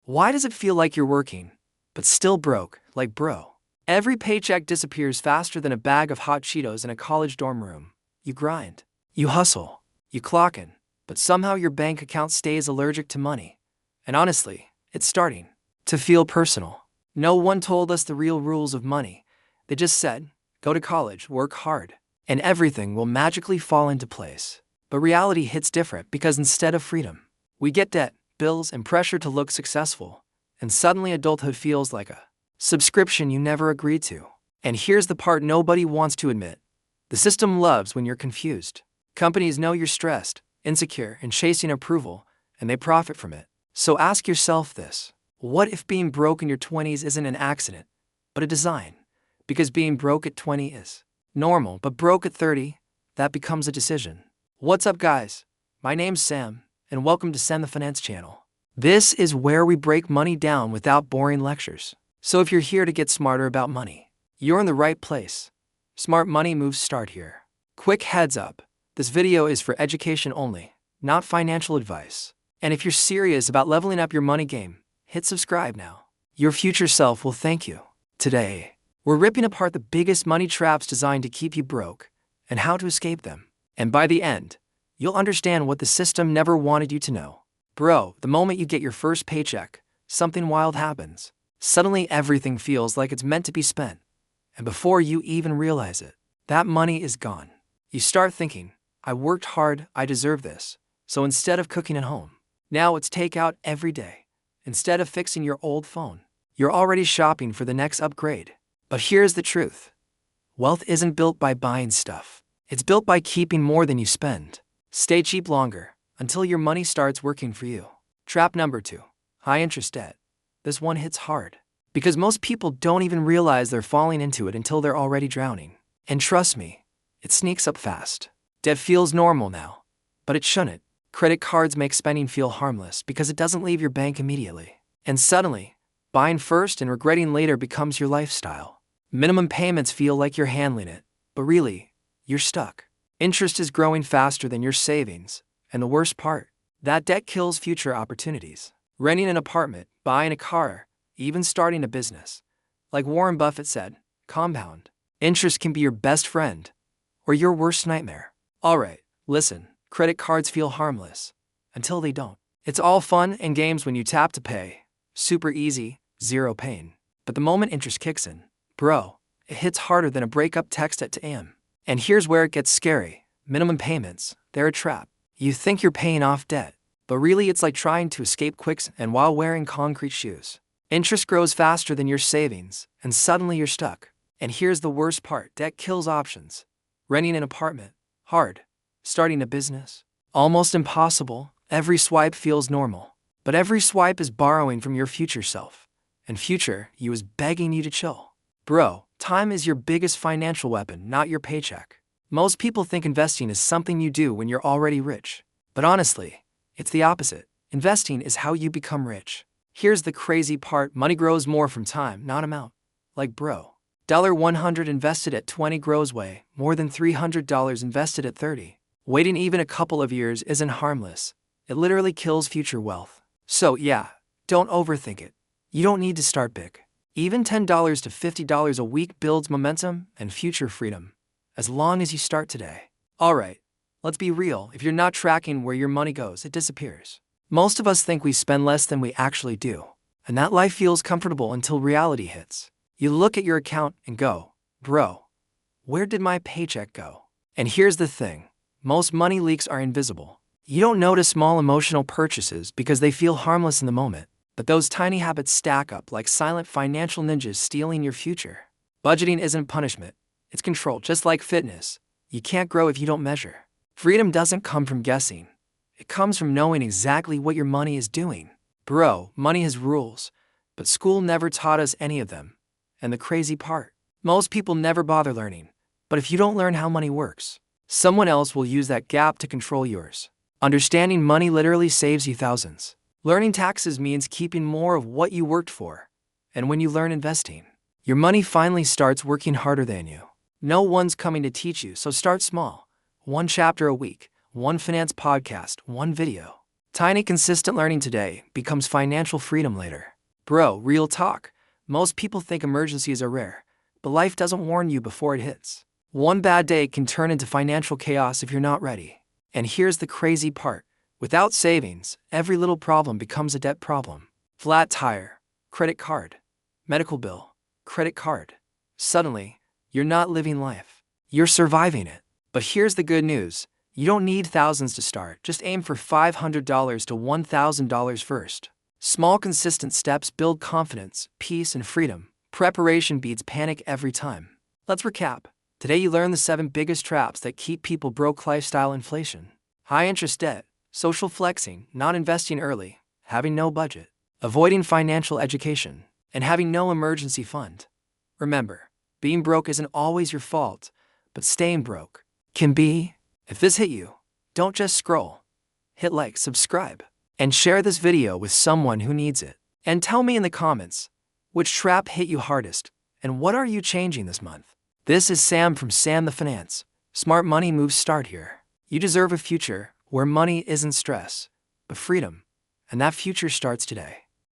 Why does it feel like you're working, but still broke, like bro? Every paycheck disappears faster than a bag of hot Cheetos in a college dorm room. You grind, you hustle, you clock in, but somehow your bank account stays allergic to money. And honestly, it's starting to feel personal. No one told us the real rules of money. They just said, go to college, work hard, and everything will magically fall into place. But reality hits different because instead of freedom, we get debt, bills, and pressure to look successful. And suddenly adulthood feels like a subscription you never agreed to. And here's the part nobody wants to admit. The system loves when you're confused. Companies know you're stressed, insecure, and chasing approval, and they profit from it. So ask yourself this. What if being broke in your 20s isn't an accident, but a design? Because being broke at 20 is normal, but broke at 30, that becomes a decision. What's up, guys? My name's Sam, and welcome to Send the Finance channel. This is where we break money down without boring lectures. So if you're here to get smarter about money, you're in the right place. Smart money moves start here. Quick heads up, this video is for education only, not financial advice. And if you're serious about leveling up your money game, hit subscribe now. Your future self will thank you. Today, we're ripping apart the biggest money traps designed to keep you broke and how to escape them. And by the end, you'll understand what the system never wanted you to know. Bro, the moment you get your first paycheck, something wild happens. Suddenly everything feels like it's meant to be spent. And before you even realize it, that money is gone. You start thinking, I worked hard, I deserve this. So instead of cooking at home, now it's takeout every day. Instead of fixing your old phone, you're already shopping for the next upgrade. But here's the truth. Wealth isn't built by buying stuff. It's built by keeping more than you spend. Stay cheap longer, until your money starts working for you. Trap number 2, high interest debt. This one hits hard, because most people don't even realize they're falling into it until they're already drowning. And trust me, it sneaks up fast. Debt feels normal now, but it shouldn't. Credit cards make spending feel harmless because it doesn't leave your bank immediately. And suddenly, buying first and regretting later becomes your lifestyle. Minimum payments feel like you're handling it, but really, you're stuck. Interest is growing faster than your savings, and the worst part, that debt kills future opportunities. Renting an apartment, buying a car, even starting a business. Like Warren Buffett said, compound interest can be your best friend or your worst nightmare. Alright, listen. Credit cards feel harmless, until they don't. It's all fun and games when you tap to pay. Super easy, zero pain. But the moment interest kicks in, bro, it hits harder than a breakup text at 2 a.m. And here's where it gets scary. Minimum payments, they're a trap. You think you're paying off debt, but really it's like trying to escape quicksand while wearing concrete shoes. Interest grows faster than your savings, and suddenly you're stuck. And here's the worst part, debt kills options. Renting an apartment, hard. Starting a business, almost impossible. Every swipe feels normal, but every swipe is borrowing from your future self, and future you is begging you to chill. Bro, time is your biggest financial weapon, not your paycheck. Most people think investing is something you do when you're already rich, but honestly, it's the opposite. Investing is how you become rich. Here's the crazy part, money grows more from time, not amount. Like bro, $100 invested at 20 grows way more than $300 invested at 30. Waiting even a couple of years isn't harmless. It literally kills future wealth. So yeah, don't overthink it. You don't need to start big. Even $10 to $50 a week builds momentum and future freedom, as long as you start today. Alright, let's be real. If you're not tracking where your money goes, it disappears. Most of us think we spend less than we actually do, and that life feels comfortable until reality hits. You look at your account and go, bro, where did my paycheck go? And here's the thing. Most money leaks are invisible. You don't notice small emotional purchases because they feel harmless in the moment, but those tiny habits stack up like silent financial ninjas stealing your future. Budgeting isn't punishment, it's control. Just like fitness, you can't grow if you don't measure. Freedom doesn't come from guessing. It comes from knowing exactly what your money is doing. Bro, money has rules, but school never taught us any of them. And the crazy part, most people never bother learning. But if you don't learn how money works, someone else will use that gap to control yours. Understanding money literally saves you thousands. Learning taxes means keeping more of what you worked for. And when you learn investing, your money finally starts working harder than you. No one's coming to teach you, so start small. One chapter a week, one finance podcast, one video. Tiny consistent learning today becomes financial freedom later. Bro, real talk. Most people think emergencies are rare, but life doesn't warn you before it hits. One bad day can turn into financial chaos if you're not ready. And here's the crazy part. Without savings, every little problem becomes a debt problem. Flat tire, credit card, medical bill, credit card. Suddenly, you're not living life. You're surviving it. But here's the good news. You don't need thousands to start. Just aim for $500 to $1,000 first. Small, consistent steps build confidence, peace, and freedom. Preparation beats panic every time. Let's recap. Today you learned the 7 biggest traps that keep people broke: lifestyle inflation, high interest debt, social flexing, not investing early, having no budget, avoiding financial education, and having no emergency fund. Remember, being broke isn't always your fault, but staying broke can be. If this hit you, don't just scroll. Hit like, subscribe, and share this video with someone who needs it. And tell me in the comments, which trap hit you hardest, and what are you changing this month? This is Sam from Sam the Finance. Smart money moves start here. You deserve a future where money isn't stress, but freedom, and that future starts today.